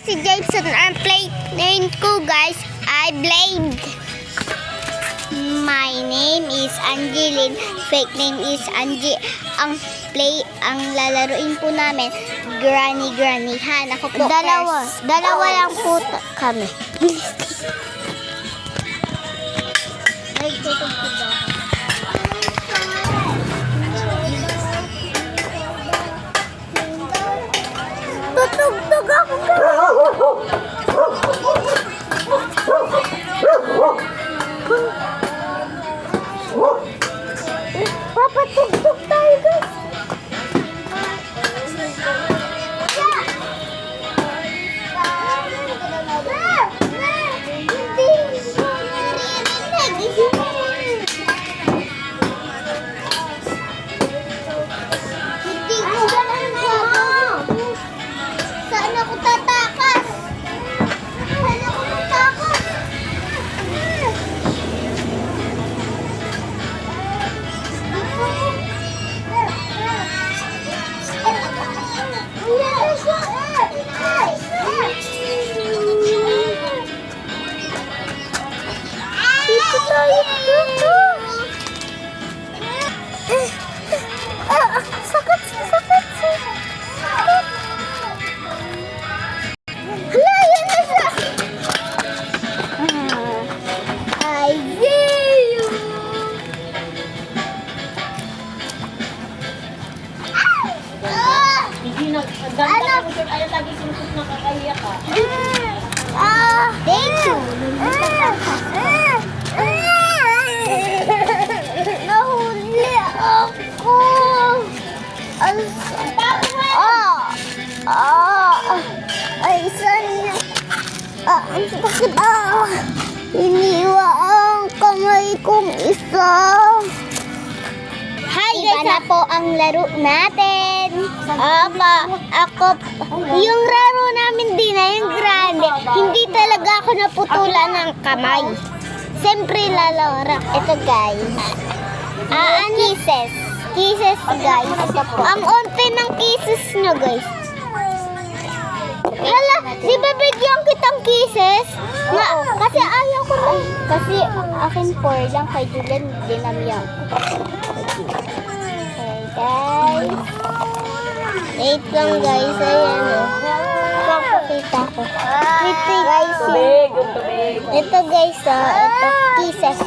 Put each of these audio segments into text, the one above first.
si Jameson. Ang play name ko guys ay Blade. My name is Angeline. Fake name is Angie. Ang lalaruin po namin, Granny-Han. Ako po Dalawa lang po kami. Nagtutog po ba ako? Tutugtog ako Papatugtog tayo guys. Saan ako tatakas? Sakit. Hala, yan na siya. I see you. Hindi na, ganda mo siya, ayaw lagi sinusot na kakaiyak ka. Thank you. Nahuli ako. Ay, saan niya? Ang sakit Iniwa ang kamay kong isa. Hi guys, na po ang laro natin. Ako, yung laro namin din na yung grande, hindi talaga ako naputulan ng kamay. Siyempre lalaro. Ito guys. Kisses guys. Ang onte ng kisses nyo guys. Hala, di ba bigyan kitang kisses? Kasi ayaw ko rin. Kasi akin 4 lang, kay Julian dinamiyan ko. Okay guys. Wait lang guys, ayan o. Papakita ko. Ito guys. Ito guys ito kisses.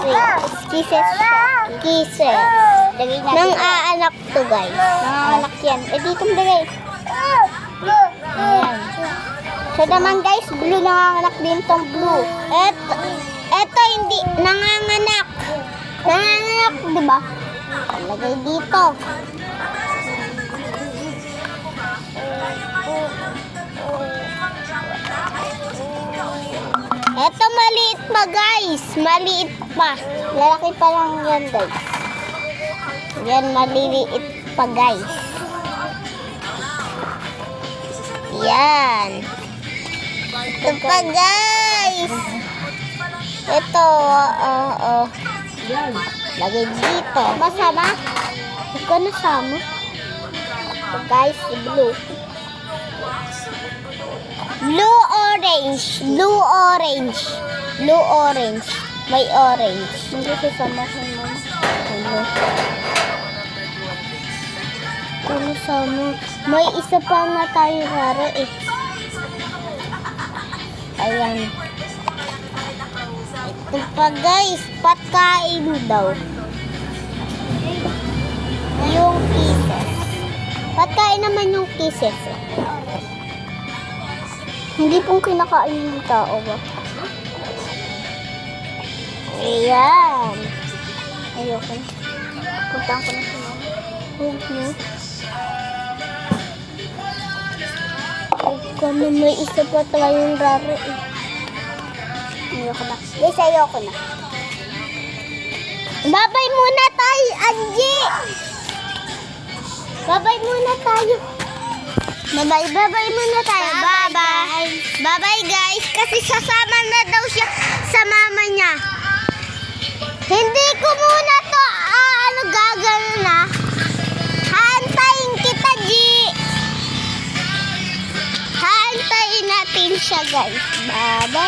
Kisses. Nang aanak to guys. Nanganak yan. Dito mo guys. Ayan. So naman guys, blue, nanganganak din tong blue. Eto hindi nanganganak. Nanganganak, di ba? Lagay dito. Eto maliit pa guys. Maliit pa. Lalaki pa lang yan guys. Yan maliliit pa guys. Yan. Ito pa guys. Ito. Lagay dito. Masama? Ikaw nasama? Ito guys, blue. Blue orange. May orange. Hindi sasama ko mama. Ano sama? May isa pa nga tayo raro eh. Ayan. Ito pa guys, patkain daw. Yung kisses. Patkain naman yung kisses eh. Hindi pong kinakain ng tao ba? Ayan. Ayoko. Puntaan ko na si mama. Huwag mo. Kung may isa pa tayong raro eh. Ayoko na. Guys, ayoko na. Babay muna tayo, Angie! Babay muna tayo. Babay muna tayo. Bye-bye. Bye-bye guys. Kasi sasama na daw siya sa mama niya. Hindi ko muna to gagano na. Haantayin kita, G. Haantayin natin. natin siya guys. Bye-bye.